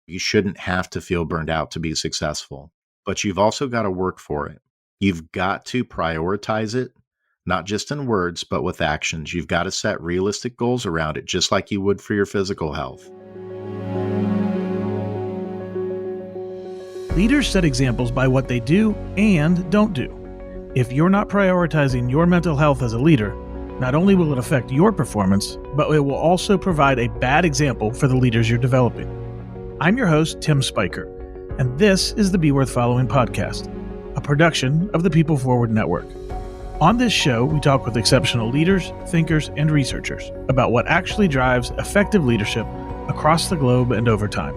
You shouldn't have to feel burned out to be successful, but you've also got to work for it. You've got to prioritize it, not just in words, but with actions. You've got to set realistic goals around it, just like you would for your physical health. Leaders set examples by what they do and don't do. If you're not prioritizing your mental health as a leader, not only will it affect your performance, but it will also provide a bad example for the leaders you're developing. I'm your host, Tim Spiker, and this is the Be Worth Following podcast, a production of the People Forward Network. On this show, we talk with exceptional leaders, thinkers, and researchers about what actually drives effective leadership across the globe and over time.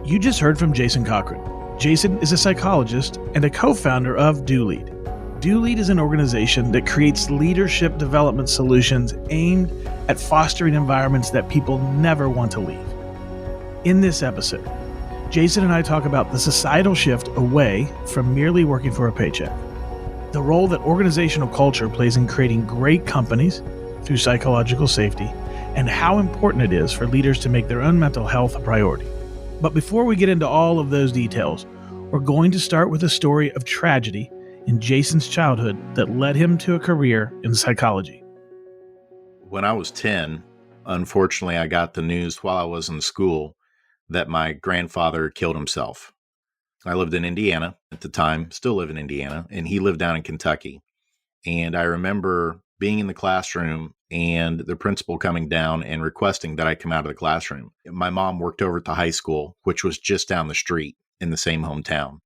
You just heard from Jason Cochran. Jason is a psychologist and a co-founder of Dulead. Dulead is an organization that creates leadership development solutions aimed at fostering environments that people never want to leave. In this episode, Jason and I talk about the societal shift away from merely working for a paycheck, the role that organizational culture plays in creating great companies through psychological safety, and how important it is for leaders to make their own mental health a priority. But before we get into all of those details, we're going to start with a story of tragedy in Jason's childhood that led him to a career in psychology. When I was 10, unfortunately, I got the news while I was in school that my grandfather killed himself. I lived in Indiana at the time, still live in Indiana, and he lived down in Kentucky. And I remember being in the classroom and the principal coming down and requesting that I come out of the classroom. My mom worked over at the high school, which was just down the street in the same hometown.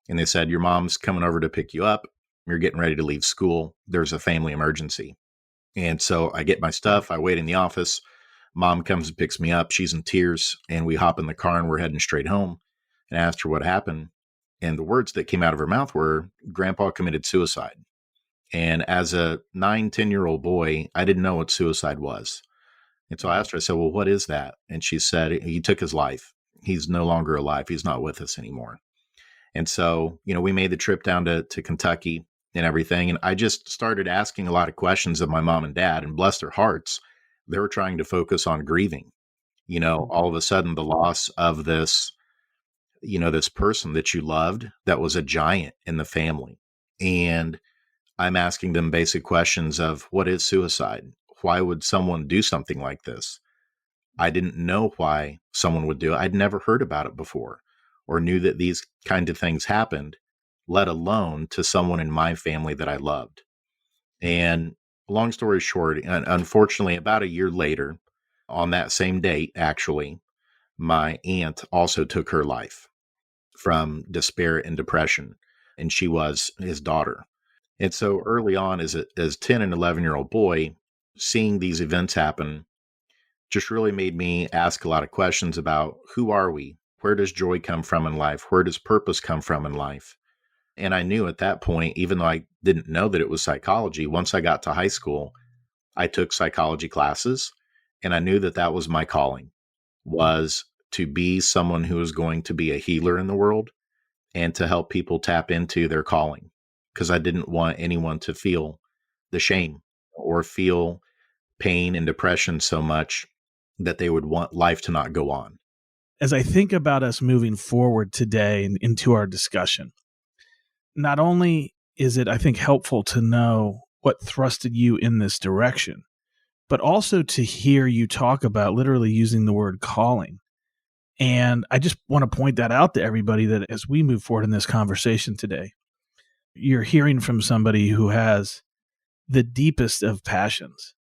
And they said, your mom's coming over to pick you up. You're getting ready to leave school. There's a family emergency. And so I get my stuff. I wait in the office. Mom comes and picks me up. She's in tears. And we hop in the car and we're heading straight home. And I asked her what happened. And the words that came out of her mouth were, Grandpa committed suicide. And as a 9-10-year-old boy, I didn't know what suicide was. And so I asked her, I said, well, what is that? And she said, he took his life. He's no longer alive. He's not with us anymore. And so, we made the trip down to Kentucky and everything. And I just started asking a lot of questions of my mom and dad, and bless their hearts, they were trying to focus on grieving. All of a sudden the loss of this, this person that you loved that was a giant in the family. And I'm asking them basic questions of what is suicide? Why would someone do something like this? I didn't know why someone would do it. I'd never heard about it before or knew that these kind of things happened, let alone to someone in my family that I loved. And long story short, unfortunately, about a year later, on that same date, actually, my aunt also took her life from despair and depression, and she was his daughter. And so early on, as 10 and 11-year-old boy, seeing these events happen just really made me ask a lot of questions about who are we? Where does joy come from in life? Where does purpose come from in life? And I knew at that point, even though I didn't know that it was psychology, once I got to high school, I took psychology classes, and I knew that that was my calling, was to be someone who was going to be a healer in the world and to help people tap into their calling, because I didn't want anyone to feel the shame or feel pain and depression so much that they would want life to not go on. As I think about us moving forward today and into our discussion, not only is it, I think, helpful to know what thrusted you in this direction, but also to hear you talk about literally using the word calling. And I just want to point that out to everybody that as we move forward in this conversation today, you're hearing from somebody who has the deepest of passions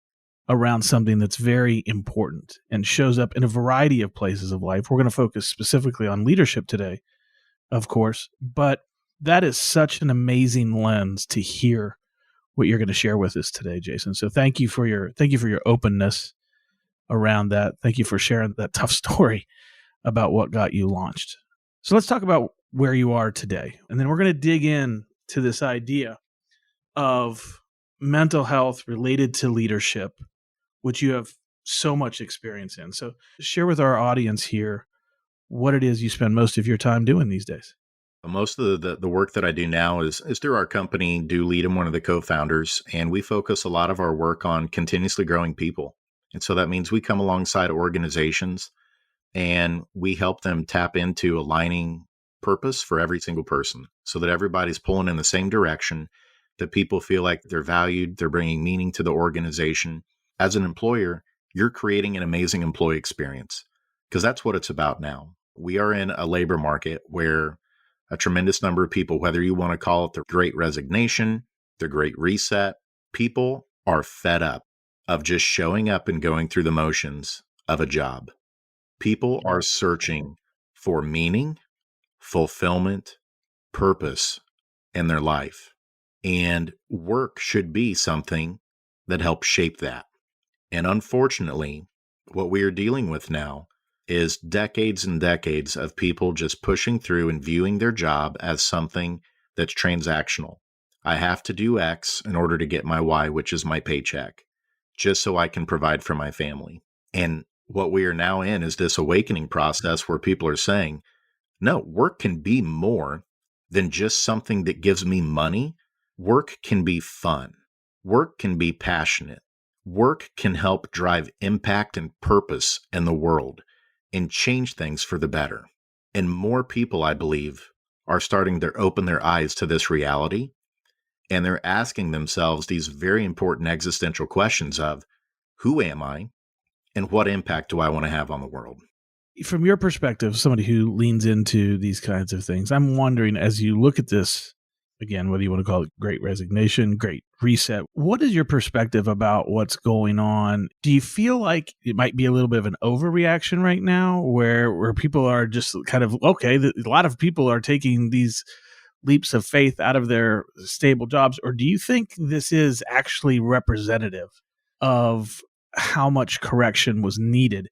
around something that's very important and shows up in a variety of places of life. We're going to focus specifically on leadership today, of course, but that is such an amazing lens to hear what you're going to share with us today, Jason. So thank you for your openness around that. Thank you for sharing that tough story about what got you launched. So let's talk about where you are today. And then we're going to dig in to this idea of mental health related to leadership, which you have so much experience in. So share with our audience here what it is you spend most of your time doing these days. Most of the work that I do now is through our company, Dulead. I'm one of the co-founders, and we focus a lot of our work on continuously growing people. And so that means we come alongside organizations and we help them tap into aligning purpose for every single person so that everybody's pulling in the same direction, that people feel like they're valued, they're bringing meaning to the organization. As an employer, you're creating an amazing employee experience because that's what it's about now. We are in a labor market where a tremendous number of people, whether you want to call it the great resignation, the great reset, people are fed up of just showing up and going through the motions of a job. People are searching for meaning, fulfillment, purpose in their life. And work should be something that helps shape that. And unfortunately, what we are dealing with now is decades and decades of people just pushing through and viewing their job as something that's transactional. I have to do X in order to get my Y, which is my paycheck, just so I can provide for my family. And what we are now in is this awakening process where people are saying, no, work can be more than just something that gives me money. Work can be fun. Work can be passionate. Work can help drive impact and purpose in the world and change things for the better. And more people, I believe, are starting to open their eyes to this reality. And they're asking themselves these very important existential questions of, who am I? And what impact do I want to have on the world? From your perspective, somebody who leans into these kinds of things, I'm wondering, as you look at this, again, whether you want to call it great resignation, great reset, what is your perspective about what's going on? Do you feel like it might be a little bit of an overreaction right now where people are just kind of, okay, a lot of people are taking these leaps of faith out of their stable jobs? Or do you think this is actually representative of how much correction was needed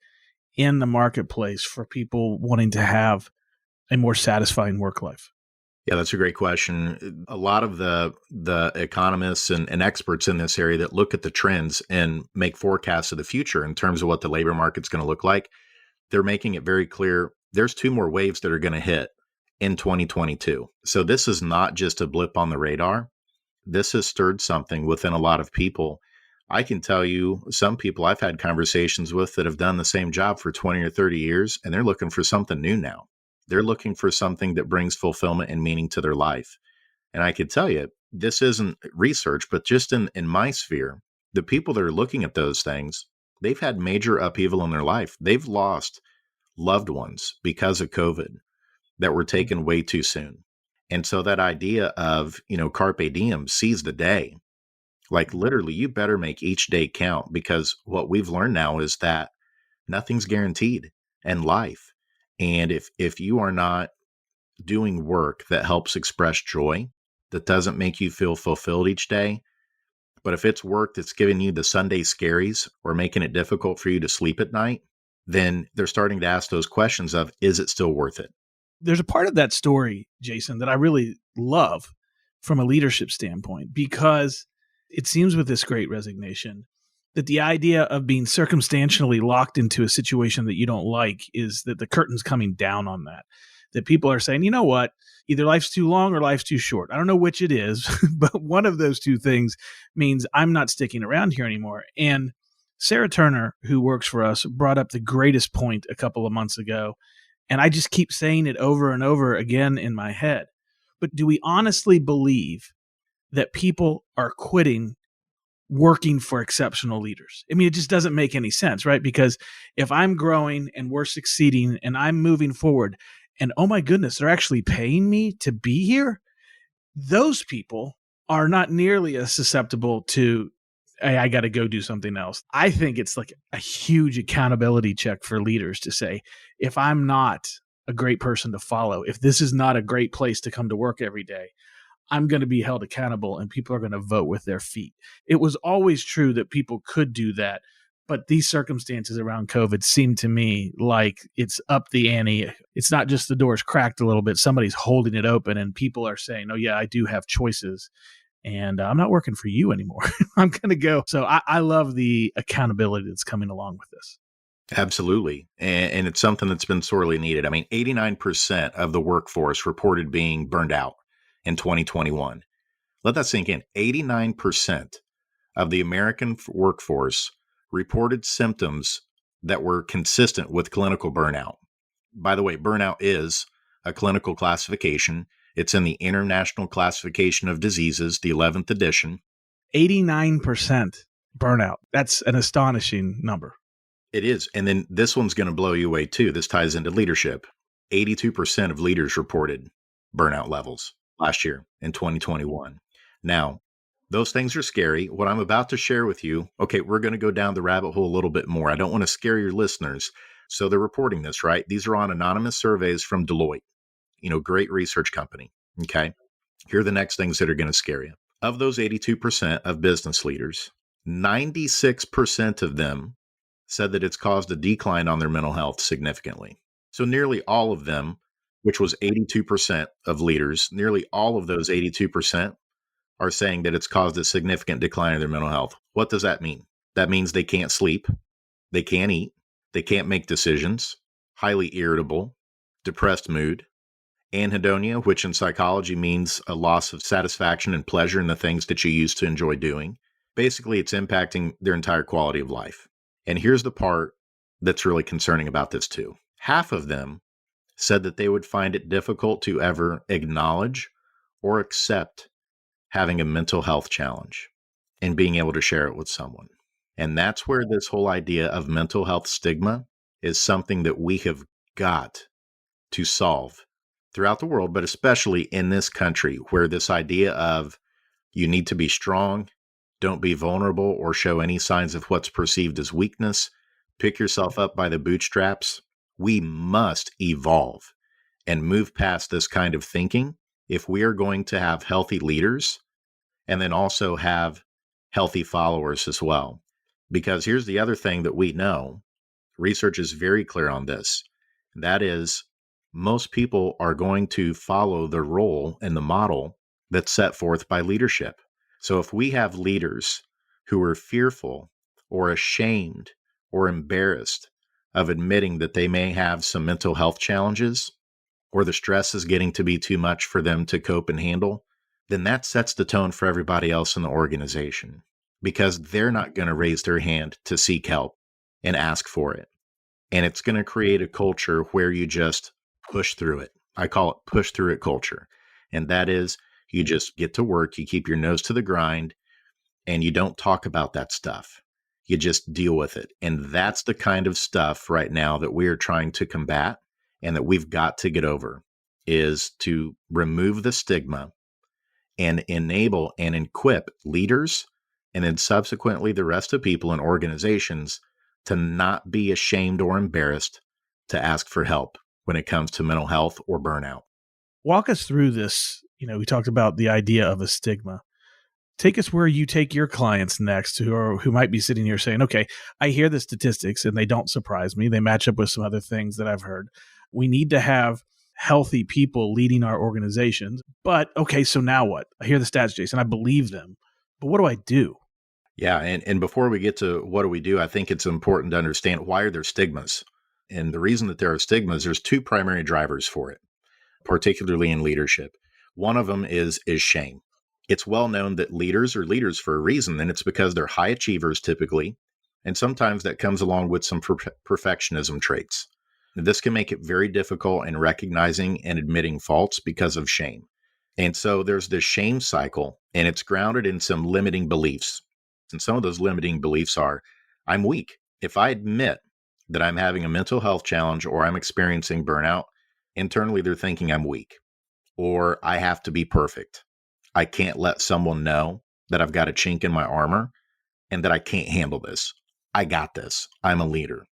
in the marketplace for people wanting to have a more satisfying work life? Yeah, that's a great question. A lot of the economists and experts in this area that look at the trends and make forecasts of the future in terms of what the labor market's going to look like, they're making it very clear there's two more waves that are going to hit in 2022. So this is not just a blip on the radar. This has stirred something within a lot of people. I can tell you some people I've had conversations with that have done the same job for 20 or 30 years, and they're looking for something new now. They're looking for something that brings fulfillment and meaning to their life. And I could tell you, this isn't research, but just in my sphere, the people that are looking at those things, they've had major upheaval in their life. They've lost loved ones because of COVID that were taken way too soon. And so that idea of, carpe diem, seize the day, like literally, you better make each day count, because what we've learned now is that nothing's guaranteed in life. And if you are not doing work that helps express joy, that doesn't make you feel fulfilled each day, but if it's work that's giving you the Sunday scaries or making it difficult for you to sleep at night, then they're starting to ask those questions of, is it still worth it? There's a part of that story, Jason, that I really love from a leadership standpoint, because it seems with this great resignation that the idea of being circumstantially locked into a situation that you don't like is that the curtain's coming down on that. That people are saying, you know what, either life's too long or life's too short. I don't know which it is, but one of those two things means I'm not sticking around here anymore. And Sarah Turner, who works for us, brought up the greatest point a couple of months ago. And I just keep saying it over and over again in my head. But do we honestly believe that people are quitting working for exceptional leaders? I mean, it just doesn't make any sense, right? Because if I'm growing and we're succeeding and I'm moving forward and, oh my goodness, they're actually paying me to be here, those people are not nearly as susceptible to, hey, I got to go do something else. I think it's like a huge accountability check for leaders to say, if I'm not a great person to follow, if this is not a great place to come to work every day, I'm going to be held accountable and people are going to vote with their feet. It was always true that people could do that, but these circumstances around COVID seem to me like it's up the ante. It's not just the door's cracked a little bit. Somebody's holding it open and people are saying, oh yeah, I do have choices and I'm not working for you anymore. I'm going to go. So I love the accountability that's coming along with this. Absolutely. And it's something that's been sorely needed. I mean, 89% of the workforce reported being burned out in 2021. Let that sink in. 89% of the American workforce reported symptoms that were consistent with clinical burnout. By the way, burnout is a clinical classification. It's in the International Classification of Diseases, the 11th edition. 89% burnout. That's an astonishing number. It is. And then this one's going to blow you away too. This ties into leadership. 82% of leaders reported burnout levels last year in 2021. Now, those things are scary. What I'm about to share with you, okay, we're going to go down the rabbit hole a little bit more. I don't want to scare your listeners. So they're reporting this, right? These are on anonymous surveys from Deloitte, great research company. Okay. Here are the next things that are going to scare you. Of those 82% of business leaders, 96% of them said that it's caused a decline on their mental health significantly. So nearly all of them, which was 82% of leaders, nearly all of those 82% are saying that it's caused a significant decline in their mental health. What does that mean? That means they can't sleep, they can't eat, they can't make decisions, highly irritable, depressed mood, anhedonia, which in psychology means a loss of satisfaction and pleasure in the things that you used to enjoy doing. Basically, it's impacting their entire quality of life. And here's the part that's really concerning about this too. Half of them said that they would find it difficult to ever acknowledge or accept having a mental health challenge and being able to share it with someone. And that's where this whole idea of mental health stigma is something that we have got to solve throughout the world, but especially in this country, where this idea of you need to be strong, don't be vulnerable or show any signs of what's perceived as weakness, pick yourself up by the bootstraps. We must evolve and move past this kind of thinking if we are going to have healthy leaders and then also have healthy followers as well. Because here's the other thing that we know, research is very clear on this. That is, most people are going to follow the role and the model that's set forth by leadership. So if we have leaders who are fearful or ashamed or embarrassed of admitting that they may have some mental health challenges, or the stress is getting to be too much for them to cope and handle, then that sets the tone for everybody else in the organization, because they're not going to raise their hand to seek help and ask for it. And it's going to create a culture where you just push through it. I call it push through it culture. And that is, you just get to work, you keep your nose to the grind, and you don't talk about that stuff. You just deal with it. And that's the kind of stuff right now that we are trying to combat and that we've got to get over, is to remove the stigma and enable and equip leaders and then subsequently the rest of people in organizations to not be ashamed or embarrassed to ask for help when it comes to mental health or burnout. Walk us through this. We talked about the idea of a stigma. Take us where you take your clients next, who might be sitting here saying, okay, I hear the statistics and they don't surprise me. They match up with some other things that I've heard. We need to have healthy people leading our organizations. But okay, so now what? I hear the stats, Jason. I believe them. But what do I do? Yeah. And before we get to what do we do, I think it's important to understand, why are there stigmas? And the reason that there are stigmas, there's two primary drivers for it, particularly in leadership. One of them is shame. It's well known that leaders are leaders for a reason, and it's because they're high achievers typically. And sometimes that comes along with some perfectionism traits. This can make it very difficult in recognizing and admitting faults because of shame. And so there's this shame cycle, and it's grounded in some limiting beliefs. And some of those limiting beliefs are, I'm weak. If I admit that I'm having a mental health challenge or I'm experiencing burnout, internally they're thinking I'm weak, or I have to be perfect. I can't let someone know that I've got a chink in my armor and that I can't handle this. I got this. I'm a leader.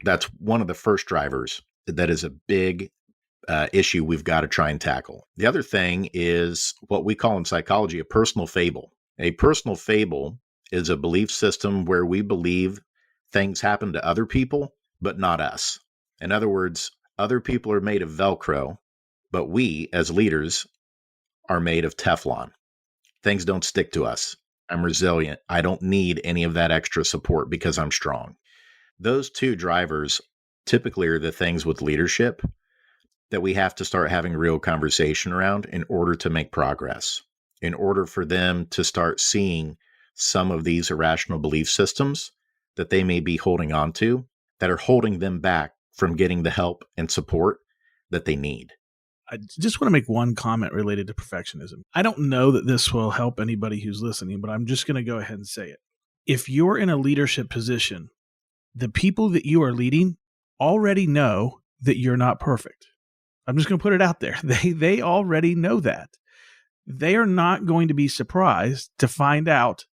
That's one of the first drivers that is a big issue we've got to try and tackle. The other thing is what we call in psychology a personal fable. A personal fable is a belief system where we believe things happen to other people, but not us. In other words, other people are made of Velcro, but we as leaders are made of Teflon. Things don't stick to us. I'm resilient. I don't need any of that extra support because I'm strong. Those two drivers typically are the things with leadership that we have to start having real conversation around in order to make progress, in order for them to start seeing some of these irrational belief systems that they may be holding on to that are holding them back from getting the help and support that they need. I just want to make one comment related to perfectionism. I don't know that this will help anybody who's listening, but I'm just going to go ahead and say it. If you're in a leadership position, the people that you are leading already know that you're not perfect. I'm just going to put it out there. They already know that. They are not going to be surprised to find out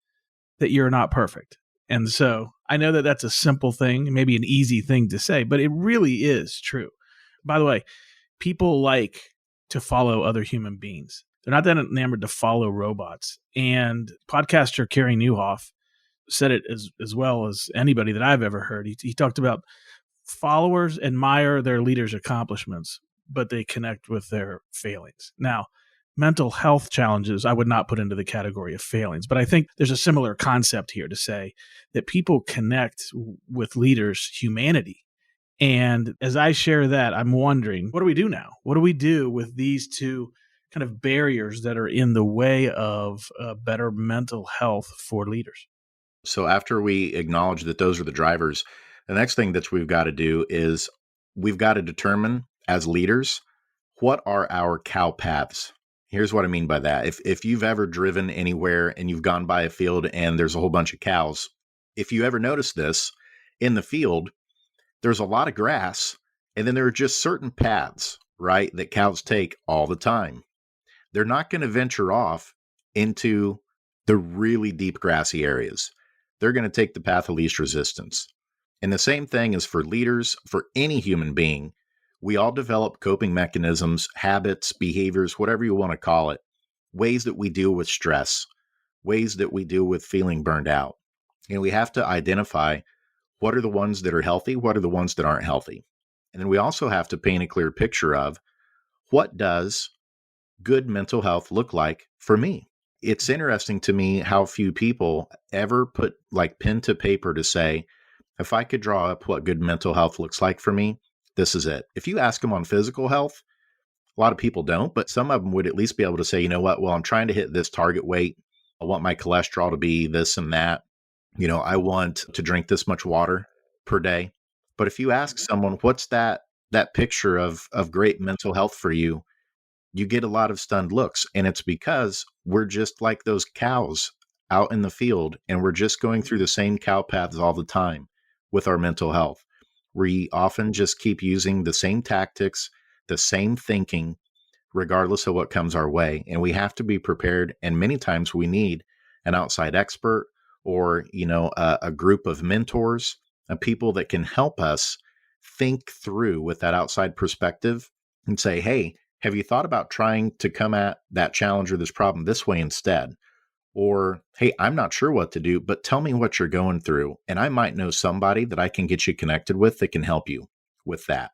that you're not perfect. And so I know that that's a simple thing, maybe an easy thing to say, but it really is true. By the way, people like to follow other human beings. They're not that enamored to follow robots. And podcaster Carey Nieuwhof said it as well as anybody that I've ever heard. He talked about followers admire their leaders' accomplishments, but they connect with their failings. Now, mental health challenges I would not put into the category of failings, but I think there's a similar concept here to say that people connect with leaders' humanity. And as I share that, I'm wondering, what do we do now? What do we do with these two kind of barriers that are in the way of better mental health for leaders? So after we acknowledge that those are the drivers, the next thing that we've got to do is we've got to determine as leaders, what are our cow paths? Here's what I mean by that. If you've ever driven anywhere and you've gone by a field and there's a whole bunch of cows, if you ever notice this in the field, there's a lot of grass, and then there are just certain paths, right, that cows take all the time. They're not going to venture off into the really deep grassy areas. They're going to take the path of least resistance. And the same thing is for leaders, for any human being. We all develop coping mechanisms, habits, behaviors, whatever you want to call it, ways that we deal with stress, ways that we deal with feeling burned out. And we have to identify what are the ones that are healthy, what are the ones that aren't healthy. And then we also have to paint a clear picture of what does good mental health look like for me. It's interesting to me how few people ever put like pen to paper to say, if I could draw up what good mental health looks like for me, this is it. If you ask them on physical health, a lot of people don't, but some of them would at least be able to say, you know what, well, I'm trying to hit this target weight. I want my cholesterol to be this and that. I want to drink this much water per day. But if you ask someone, what's that picture of great mental health for you, you get a lot of stunned looks. And it's because we're just like those cows out in the field, and we're just going through the same cow paths all the time with our mental health. We often just keep using the same tactics, the same thinking, regardless of what comes our way. And we have to be prepared. And many times we need an outside expert or, a group of mentors, people that can help us think through with that outside perspective and say, hey, have you thought about trying to come at that challenge or this problem this way instead? Or, hey, I'm not sure what to do, but tell me what you're going through. And I might know somebody that I can get you connected with that can help you with that.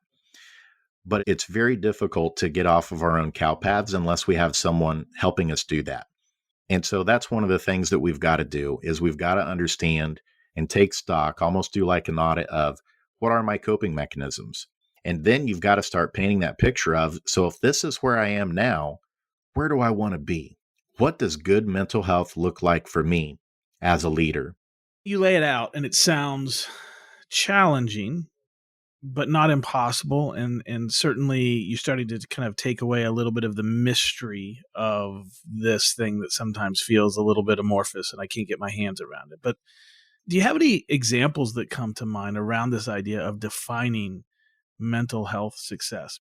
But it's very difficult to get off of our own cow paths unless we have someone helping us do that. And so that's one of the things that we've got to do is we've got to understand and take stock, almost do like an audit of what are my coping mechanisms? And then you've got to start painting that picture of, so if this is where I am now, where do I want to be? What does good mental health look like for me as a leader? You lay it out and it sounds challenging, but not impossible. And certainly you started to kind of take away a little bit of the mystery of this thing that sometimes feels a little bit amorphous and I can't get my hands around it. But do you have any examples that come to mind around this idea of defining mental health success?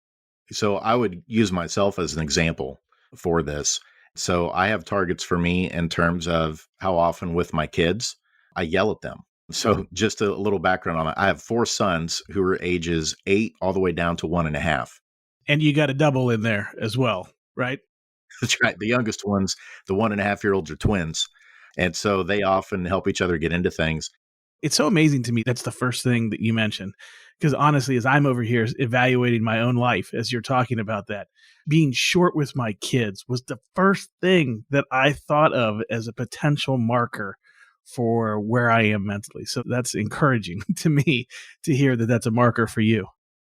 So I would use myself as an example for this. So I have targets for me in terms of how often with my kids, I yell at them. So just a little background on it. I have 4 sons who are ages 8 all the way down to 1.5. And you got a double in there as well, right? That's right. The youngest ones, the 1.5-year-olds are twins. And so they often help each other get into things. It's so amazing to me. That's the first thing that you mentioned. Because honestly, as I'm over here evaluating my own life, as you're talking about that, being short with my kids was the first thing that I thought of as a potential marker for where I am mentally. So that's encouraging to me to hear that that's a marker for you.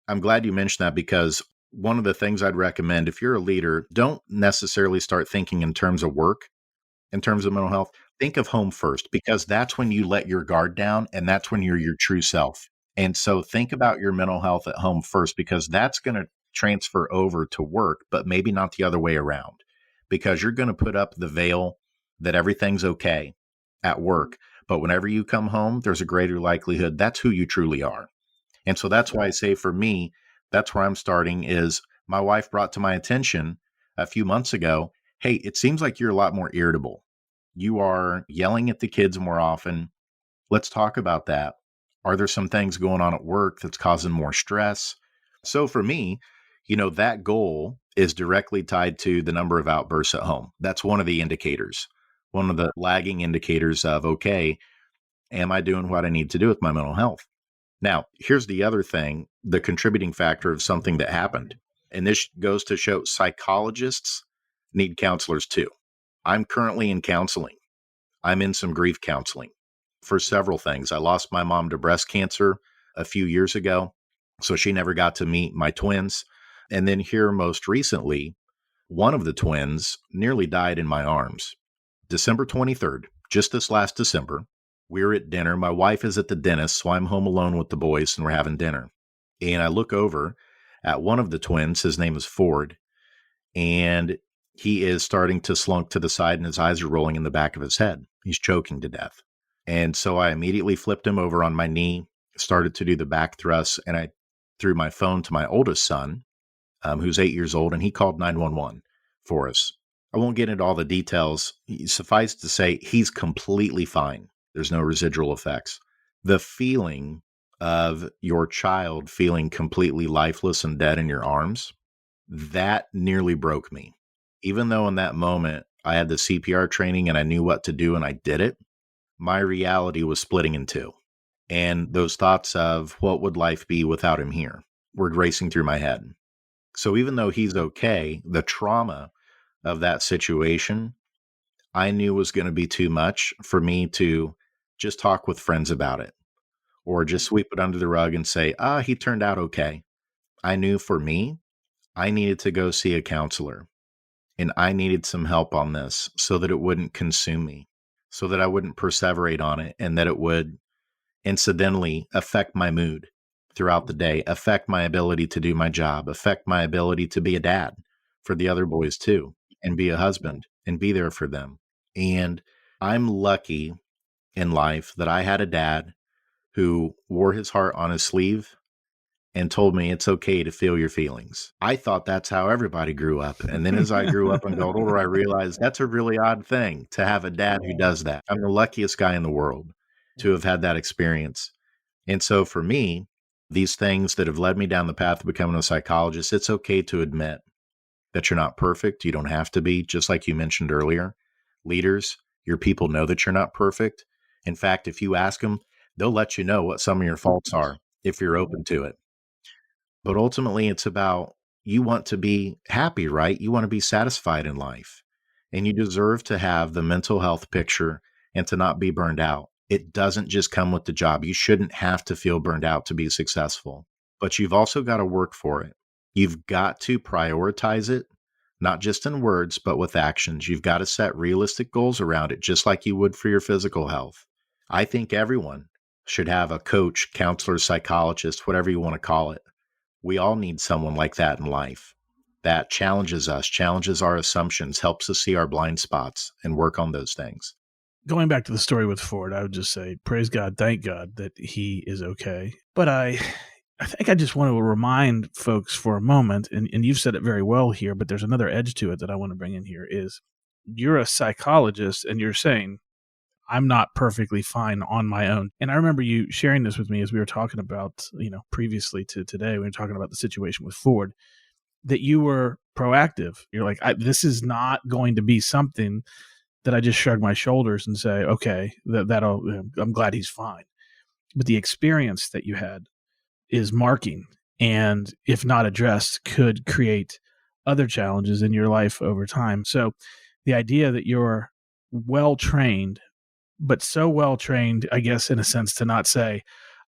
I'm glad you mentioned that because one of the things I'd recommend if you're a leader, don't necessarily start thinking in terms of work, in terms of mental health. Think of home first, because that's when you let your guard down and that's when you're your true self. And so think about your mental health at home first, because that's going to transfer over to work, but maybe not the other way around, because you're going to put up the veil that everything's okay at work. But whenever you come home, there's a greater likelihood that's who you truly are. And so that's why I say for me, that's where I'm starting is my wife brought to my attention a few months ago, hey, it seems like you're a lot more irritable. You are yelling at the kids more often. Let's talk about that. Are there some things going on at work that's causing more stress? So for me, that goal is directly tied to the number of outbursts at home. That's one of the indicators, one of the lagging indicators of, okay, am I doing what I need to do with my mental health? Now, here's the other thing, the contributing factor of something that happened. And this goes to show psychologists need counselors too. I'm currently in counseling. I'm in some grief counseling for several things. I lost my mom to breast cancer a few years ago, so she never got to meet my twins. And then here most recently, one of the twins nearly died in my arms. December 23rd, just this last December, we're at dinner. My wife is at the dentist, so I'm home alone with the boys and we're having dinner. And I look over at one of the twins. His name is Ford, and he is starting to slunk to the side and his eyes are rolling in the back of his head. He's choking to death. And so I immediately flipped him over on my knee, started to do the back thrusts, and I threw my phone to my oldest son, who's 8 years old, and he called 911 for us. I won't get into all the details. Suffice to say, he's completely fine. There's no residual effects. The feeling of your child feeling completely lifeless and dead in your arms, that nearly broke me. Even though in that moment I had the CPR training and I knew what to do and I did it, my reality was splitting in two. And those thoughts of what would life be without him here were racing through my head. So even though he's okay, the trauma of that situation, I knew was going to be too much for me to just talk with friends about it or just sweep it under the rug and say, he turned out okay. I knew for me, I needed to go see a counselor and I needed some help on this so that it wouldn't consume me, so that I wouldn't perseverate on it and that it would incidentally affect my mood throughout the day, affect my ability to do my job, affect my ability to be a dad for the other boys too, and be a husband and be there for them. And I'm lucky in life that I had a dad who wore his heart on his sleeve and told me it's okay to feel your feelings. I thought that's how everybody grew up. And then as I grew up and got older, I realized that's a really odd thing to have a dad who does that. I'm the luckiest guy in the world to have had that experience. And so for me, these things that have led me down the path of becoming a psychologist, it's okay to admit that you're not perfect. You don't have to be, just like you mentioned earlier. Leaders, your people know that you're not perfect. In fact, if you ask them, they'll let you know what some of your faults are if you're open to it. But ultimately, it's about you want to be happy, right? You want to be satisfied in life. And you deserve to have the mental health picture and to not be burned out. It doesn't just come with the job. You shouldn't have to feel burned out to be successful. But you've also got to work for it. You've got to prioritize it, not just in words, but with actions. You've got to set realistic goals around it, just like you would for your physical health. I think everyone should have a coach, counselor, psychologist, whatever you want to call it. We all need someone like that in life that challenges us, challenges our assumptions, helps us see our blind spots and work on those things. Going back to the story with Ford, I would just say, praise God, thank God that he is okay. But I think I just want to remind folks for a moment, and you've said it very well here, but there's another edge to it that I want to bring in here is you're a psychologist and you're saying, I'm not perfectly fine on my own. And I remember you sharing this with me as we were talking about, previously to today, we were talking about the situation with Ford, that you were proactive. You're like, this is not going to be something that I just shrug my shoulders and say, okay, I'm glad he's fine. But the experience that you had is marking, and if not addressed, could create other challenges in your life over time. So the idea that you're well-trained, but so well-trained, I guess, in a sense, to not say,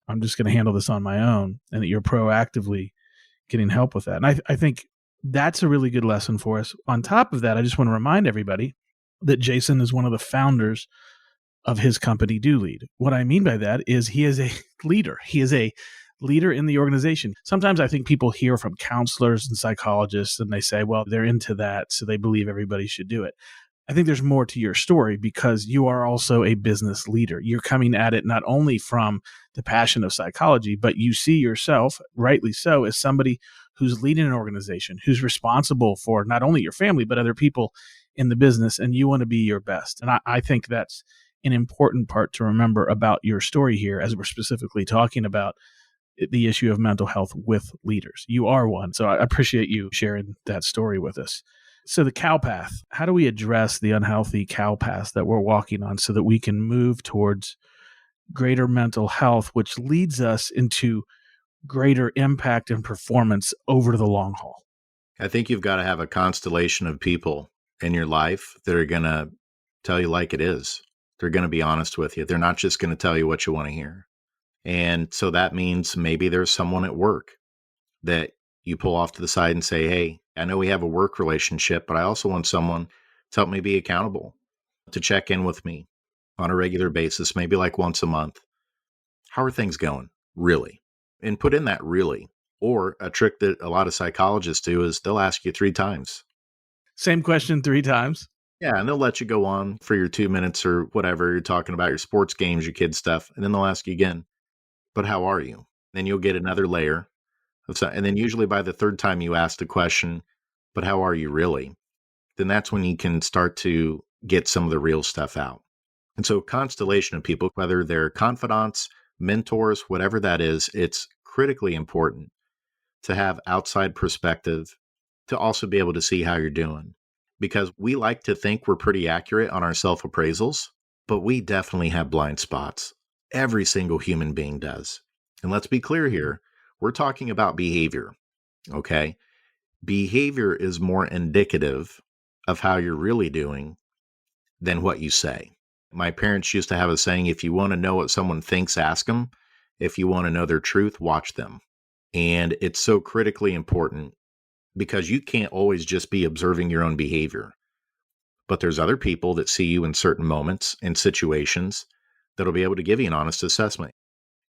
I'm just going to handle this on my own, and that you're proactively getting help with that. And I think that's a really good lesson for us. On top of that, I just want to remind everybody that Jason is one of the founders of his company, Dulead. What I mean by that is he is a leader. He is a leader in the organization. Sometimes I think people hear from counselors and psychologists and they say, well, they're into that, so they believe everybody should do it. I think there's more to your story because you are also a business leader. You're coming at it not only from the passion of psychology, but you see yourself, rightly so, as somebody who's leading an organization, who's responsible for not only your family, but other people in the business, and you want to be your best. And I think that's an important part to remember about your story here, as we're specifically talking about the issue of mental health with leaders. You are one. So I appreciate you sharing that story with us. So the cow path, how do we address the unhealthy cow path that we're walking on so that we can move towards greater mental health, which leads us into greater impact and performance over the long haul? I think you've got to have a constellation of people in your life that are going to tell you like it is. They're going to be honest with you. They're not just going to tell you what you want to hear. And so that means maybe there's someone at work that you pull off to the side and say, hey, I know we have a work relationship, but I also want someone to help me be accountable, to check in with me on a regular basis, maybe like once a month. How are things going? Really? And put in that really. Or a trick that a lot of psychologists do is they'll ask you 3 times. Same question 3 times. Yeah, and they'll let you go on for your 2 minutes or whatever. You're talking about your sports games, your kids' stuff. And then they'll ask you again, but how are you? Then you'll get another layer. And then usually by the 3rd time you ask the question, but how are you really? Then that's when you can start to get some of the real stuff out. And so constellation of people, whether they're confidants, mentors, whatever that is, it's critically important to have outside perspective, to also be able to see how you're doing. Because we like to think we're pretty accurate on our self-appraisals, but we definitely have blind spots. Every single human being does. And let's be clear here, we're talking about behavior, okay? Behavior is more indicative of how you're really doing than what you say. My parents used to have a saying, if you want to know what someone thinks, ask them. If you want to know their truth, watch them. And it's so critically important because you can't always just be observing your own behavior. But there's other people that see you in certain moments and situations that'll be able to give you an honest assessment.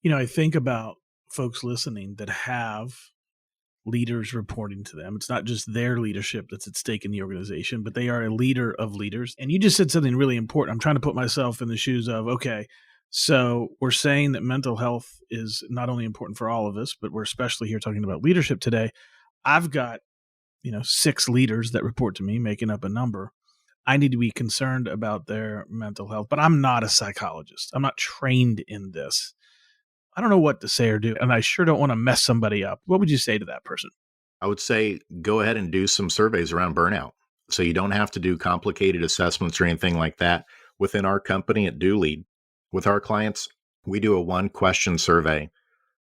You know, I think about folks listening that have leaders reporting to them. It's not just their leadership that's at stake in the organization, but they are a leader of leaders. And you just said something really important. I'm trying to put myself in the shoes of, okay, so we're saying that mental health is not only important for all of us, but we're especially here talking about leadership today. I've got, 6 leaders that report to me, making up a number. I need to be concerned about their mental health, but I'm not a psychologist. I'm not trained in this. I don't know what to say or do, and I sure don't want to mess somebody up. What would you say to that person? I would say go ahead and do some surveys around burnout. So you don't have to do complicated assessments or anything like that. Within our company at Dulead, with our clients, we do a 1-question survey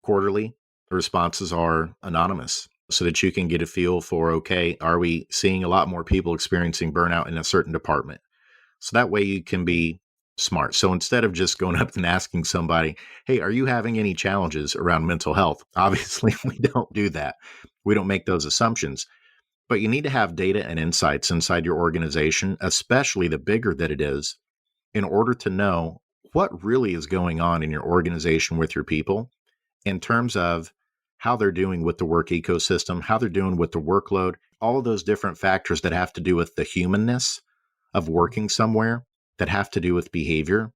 quarterly. The responses are anonymous so that you can get a feel for, okay, are we seeing a lot more people experiencing burnout in a certain department? So that way you can be smart. So instead of just going up and asking somebody, hey, are you having any challenges around mental health? Obviously, we don't do that. We don't make those assumptions. But you need to have data and insights inside your organization, especially the bigger that it is, in order to know what really is going on in your organization with your people in terms of how they're doing with the work ecosystem, how they're doing with the workload, all of those different factors that have to do with the humanness of working somewhere, that have to do with behavior.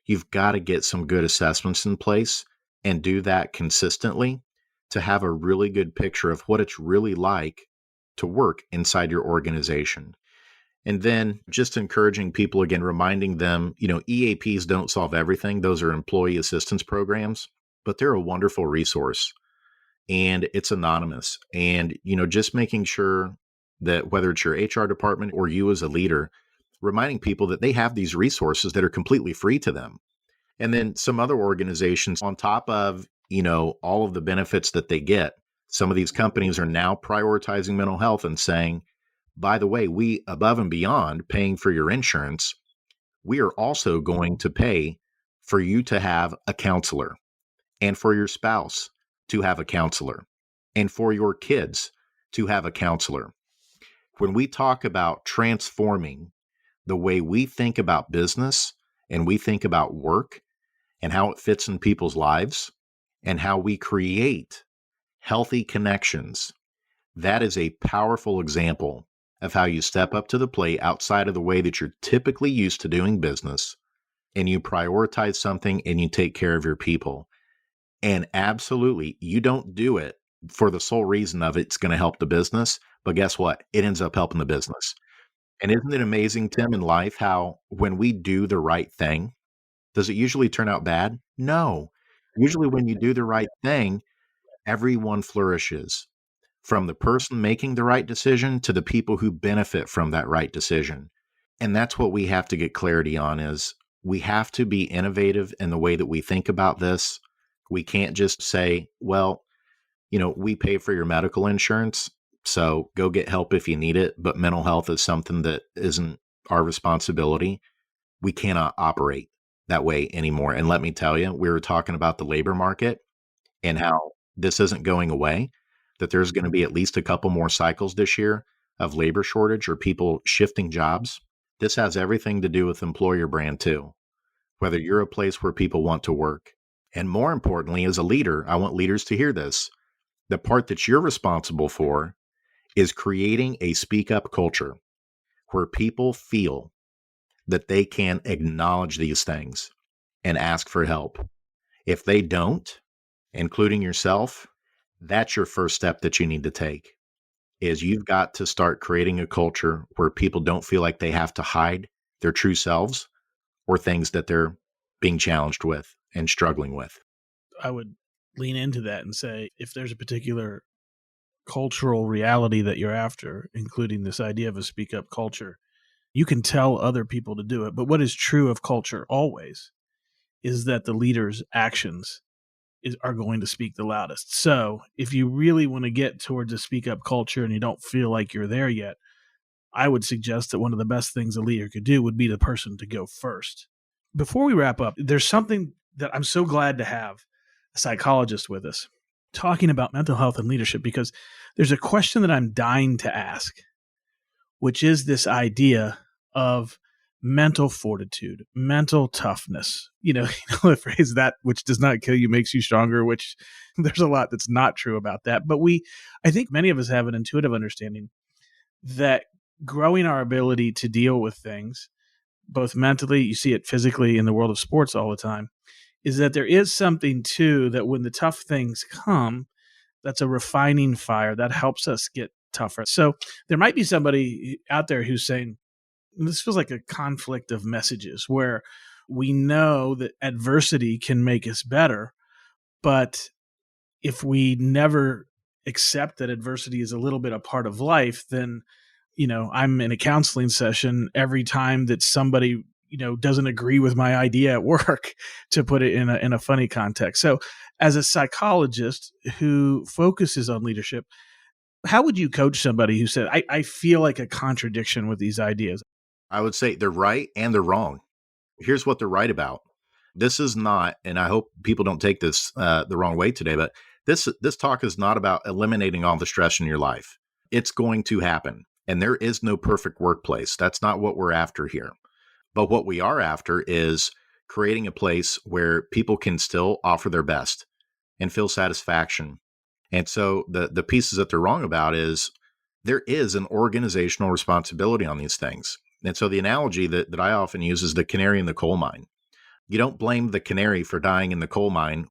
You've got to get some good assessments in place and do that consistently to have a really good picture of what it's really like to work inside your organization. And then just encouraging people, again, reminding them, EAPs don't solve everything. Those are employee assistance programs, but they're a wonderful resource and it's anonymous. And, just making sure that whether it's your HR department or you as a leader, reminding people that they have these resources that are completely free to them. And then some other organizations on top of, all of the benefits that they get, some of these companies are now prioritizing mental health and saying, by the way, we above and beyond paying for your insurance, we are also going to pay for you to have a counselor and for your spouse to have a counselor and for your kids to have a counselor. When we talk about transforming the way we think about business and we think about work and how it fits in people's lives and how we create healthy connections, that is a powerful example of how you step up to the plate outside of the way that you're typically used to doing business, and you prioritize something and you take care of your people. And absolutely, you don't do it for the sole reason of it's going to help the business. But guess what? It ends up helping the business. And isn't it amazing, Tim, in life, how when we do the right thing, does it usually turn out bad? No. Usually, when you do the right thing, everyone flourishes, from the person making the right decision to the people who benefit from that right decision. And that's what we have to get clarity on, is we have to be innovative in the way that we think about this. We can't just say, well, we pay for your medical insurance, so go get help if you need it, but mental health is something that isn't our responsibility. We cannot operate that way anymore. And let me tell you, we were talking about the labor market and how this isn't going away, that there's going to be at least a couple more cycles this year of labor shortage or people shifting jobs. This has everything to do with employer brand too, whether you're a place where people want to work. And more importantly, as a leader, I want leaders to hear this. The part that you're responsible for is creating a speak up culture where people feel that they can acknowledge these things and ask for help. If they don't, including yourself, that's your first step that you need to take, is you've got to start creating a culture where people don't feel like they have to hide their true selves or things that they're being challenged with and struggling with. I would lean into that and say, if there's a particular cultural reality that you're after, including this idea of a speak up culture, you can tell other people to do it. But what is true of culture always is that the leader's actions are going to speak the loudest. So if you really want to get towards a speak up culture and you don't feel like you're there yet, I would suggest that one of the best things a leader could do would be the person to go first. Before we wrap up, there's something that I'm so glad to have a psychologist with us talking about mental health and leadership, because there's a question that I'm dying to ask, which is this idea of mental fortitude, mental toughness. The phrase that which does not kill you makes you stronger, which there's a lot that's not true about that. But I think many of us have an intuitive understanding that growing our ability to deal with things, both mentally, you see it physically in the world of sports all the time, is that there is something too that when the tough things come, that's a refining fire that helps us get tougher. So there might be somebody out there who's saying, this feels like a conflict of messages where we know that adversity can make us better, but if we never accept that adversity is a little bit a part of life, then, I'm in a counseling session every time that somebody, doesn't agree with my idea at work, to put it in a funny context. So as a psychologist who focuses on leadership, how would you coach somebody who said, I feel like a contradiction with these ideas? I would say they're right and they're wrong. Here's what they're right about. This is not, and I hope people don't take this the wrong way today, but this talk is not about eliminating all the stress in your life. It's going to happen. And there is no perfect workplace. That's not what we're after here. But what we are after is creating a place where people can still offer their best and feel satisfaction. And so the pieces that they're wrong about is there is an organizational responsibility on these things. And so the analogy that I often use is the canary in the coal mine. You don't blame the canary for dying in the coal mine.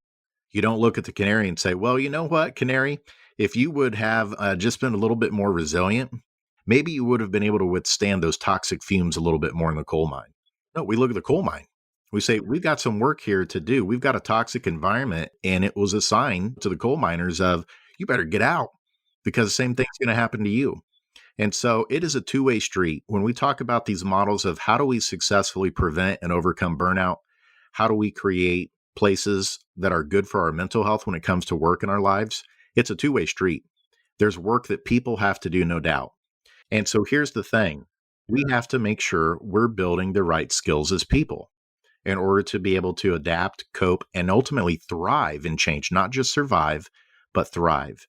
You don't look at the canary and say, well, you know what, canary, if you would have just been a little bit more resilient, maybe you would have been able to withstand those toxic fumes a little bit more in the coal mine. No, we look at the coal mine. We say, we've got some work here to do. We've got a toxic environment. And it was a sign to the coal miners of, you better get out because the same thing's going to happen to you. And so it is a two-way street. When we talk about these models of how do we successfully prevent and overcome burnout, how do we create places that are good for our mental health when it comes to work in our lives, it's a two-way street. There's work that people have to do, no doubt. And so here's the thing. We have to make sure we're building the right skills as people in order to be able to adapt, cope, and ultimately thrive in change, not just survive, but thrive.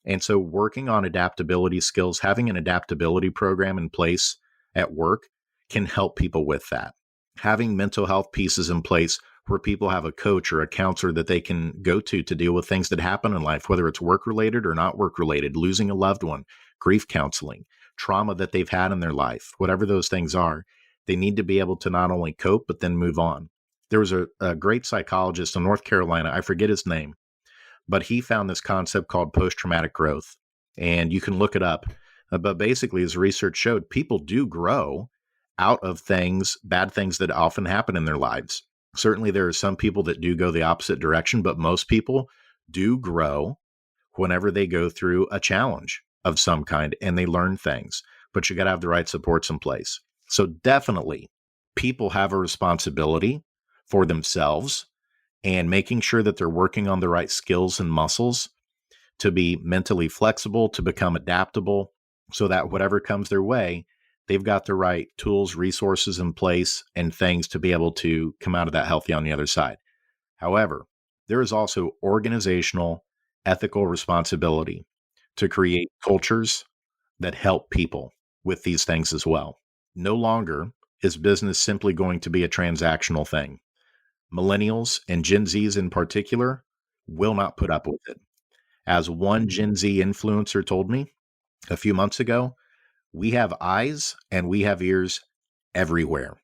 And so working on adaptability skills, having an adaptability program in place at work can help people with that. Having mental health pieces in place where people have a coach or a counselor that they can go to deal with things that happen in life, whether it's work related or not work related, losing a loved one, grief counseling, trauma that they've had in their life, whatever those things are, they need to be able to not only cope, but then move on. There was a great psychologist in North Carolina, I forget his name, but he found this concept called post-traumatic growth. And you can look it up. But basically, as research showed, people do grow out of things, bad things that often happen in their lives. Certainly, there are some people that do go the opposite direction, but most people do grow whenever they go through a challenge of some kind and they learn things. But you got to have the right supports in place. So definitely, people have a responsibility for themselves and making sure that they're working on the right skills and muscles to be mentally flexible, to become adaptable, so that whatever comes their way, they've got the right tools, resources in place, and things to be able to come out of that healthy on the other side. However, there is also organizational, ethical responsibility to create cultures that help people with these things as well. No longer is business simply going to be a transactional thing. Millennials and Gen Zs in particular will not put up with it. As one Gen Z influencer told me a few months ago, we have eyes and we have ears everywhere.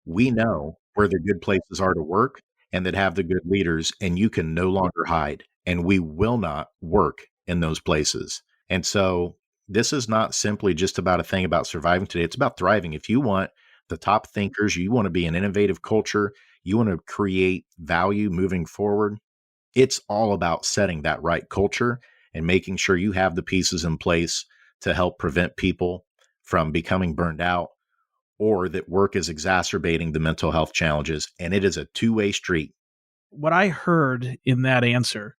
We know where the good places are to work and that have the good leaders, and you can no longer hide. And we will not work in those places. And so this is not simply just about a thing about surviving today. It's about thriving. If you want the top thinkers, you want to be an innovative culture, you want to create value moving forward, it's all about setting that right culture and making sure you have the pieces in place to help prevent people from becoming burned out or that work is exacerbating the mental health challenges. And it is a two-way street. What I heard in that answer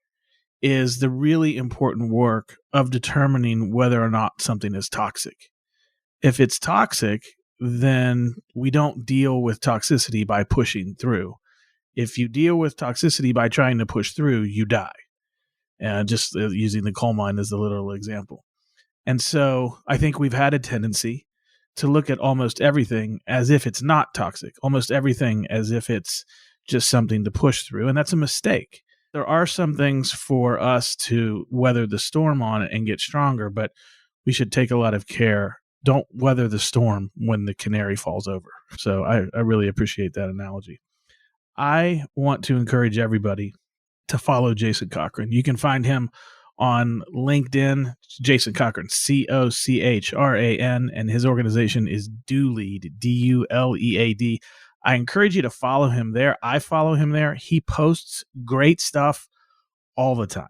is the really important work of determining whether or not something is toxic. If it's toxic, then we don't deal with toxicity by pushing through. If you deal with toxicity by trying to push through, you die. Just using the coal mine as the literal example. And so I think we've had a tendency to look at almost everything as if it's not toxic, almost everything as if it's just something to push through. And that's a mistake. There are some things for us to weather the storm on and get stronger, but we should take a lot of care. Don't weather the storm when the canary falls over. So I really appreciate that analogy. I want to encourage everybody to follow Jason Cochran. You can find him on LinkedIn, Jason Cochran, Cochran, and his organization is Dulead, Dulead. I encourage you to follow him there. I follow him there. He posts great stuff all the time.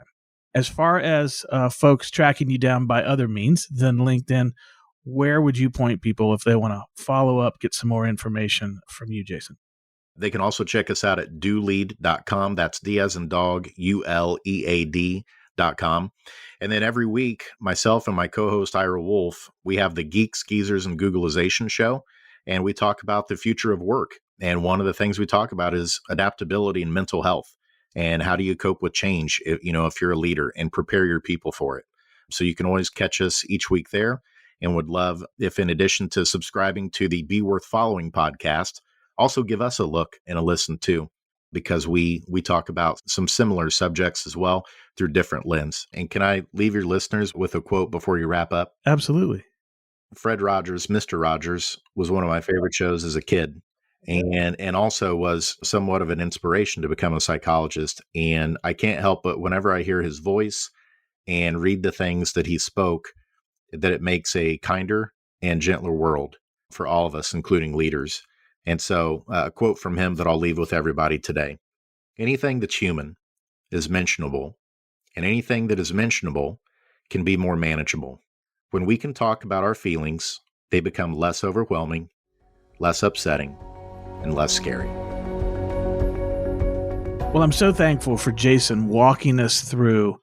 As far as folks tracking you down by other means than LinkedIn, where would you point people if they want to follow up, get some more information from you, Jason? They can also check us out at dulead.com. That's D as in dog, ULEAD.com. And then every week, myself and my co-host Ira Wolf, we have the Geeks, Geezers, and Googleization show, and we talk about the future of work. And one of the things we talk about is adaptability and mental health, and how do you cope with change, if you're a leader, and prepare your people for it. So you can always catch us each week there, and would love if, in addition to subscribing to the Be Worth Following podcast, also give us a look and a listen too, because we talk about some similar subjects as well through different lens. And can I leave your listeners with a quote before you wrap up? Absolutely. Fred Rogers, Mr. Rogers, was one of my favorite shows as a kid, and also was somewhat of an inspiration to become a psychologist. And I can't help but whenever I hear his voice and read the things that he spoke, that it makes a kinder and gentler world for all of us, including leaders. And so a quote from him that I'll leave with everybody today: anything that's human is mentionable, and anything that is mentionable can be more manageable. When we can talk about our feelings, they become less overwhelming, less upsetting, and less scary. Well, I'm so thankful for Jason walking us through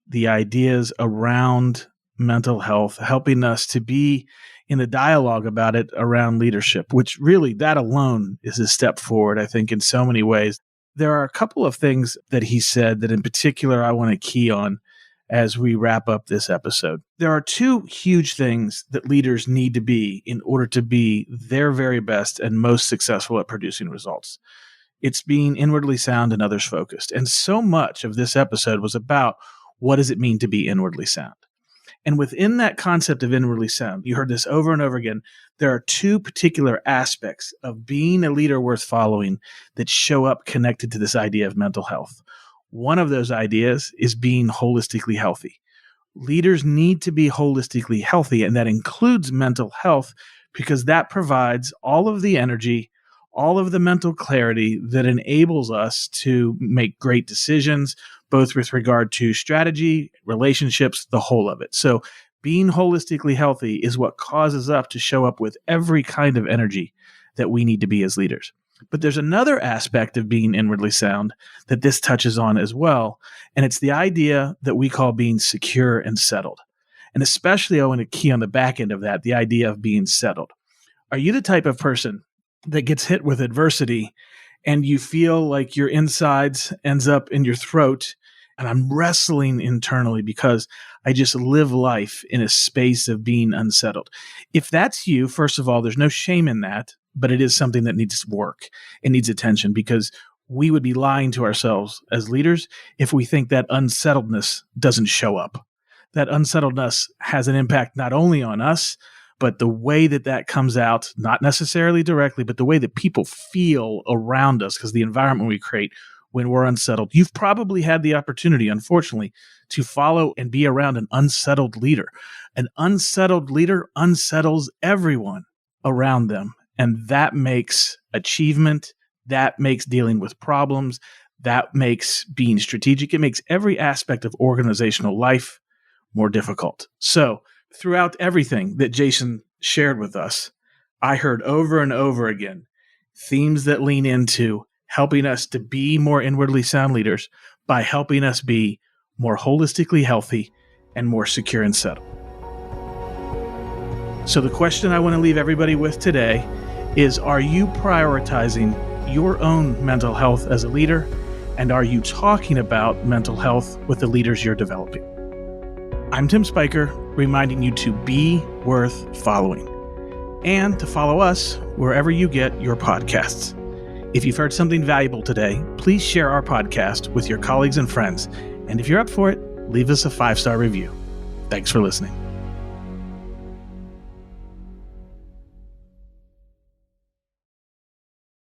the ideas around mental health, helping us to be in the dialogue about it around leadership, which really, that alone is a step forward, I think, in so many ways. There are a couple of things that he said that in particular I want to key on as we wrap up this episode. There are two huge things that leaders need to be in order to be their very best and most successful at producing results. It's being inwardly sound and others focused. And so much of this episode was about what does it mean to be inwardly sound? And within that concept of inwardly sound, you heard this over and over again, there are two particular aspects of being a leader worth following that show up connected to this idea of mental health. One of those ideas is being holistically healthy. Leaders need to be holistically healthy, and that includes mental health because that provides all of the energy, all of the mental clarity that enables us to make great decisions, both with regard to strategy, relationships, the whole of it. So being holistically healthy is what causes us to show up with every kind of energy that we need to be as leaders. But there's another aspect of being inwardly sound that this touches on as well, and it's the idea that we call being secure and settled. And especially I want to key on the back end of that, the idea of being settled. Are you the type of person that gets hit with adversity and you feel like your insides ends up in your throat and I'm wrestling internally because I just live life in a space of being unsettled? If that's you, first of all, there's no shame in that, but it is something that needs work. It needs attention because we would be lying to ourselves as leaders if we think that unsettledness doesn't show up. That unsettledness has an impact not only on us, but the way that that comes out, not necessarily directly, but the way that people feel around us, because the environment we create when we're unsettled. You've probably had the opportunity, unfortunately, to follow and be around an unsettled leader. An unsettled leader unsettles everyone around them. And that makes achievement, that makes dealing with problems, that makes being strategic. It makes every aspect of organizational life more difficult. So throughout everything that Jason shared with us, I heard over and over again themes that lean into helping us to be more inwardly sound leaders by helping us be more holistically healthy and more secure and settled. So the question I want to leave everybody with today is, are you prioritizing your own mental health as a leader? And are you talking about mental health with the leaders you're developing? I'm Tim Spiker, reminding you to be worth following and to follow us wherever you get your podcasts. If you've heard something valuable today, please share our podcast with your colleagues and friends. And if you're up for it, leave us a 5-star review. Thanks for listening.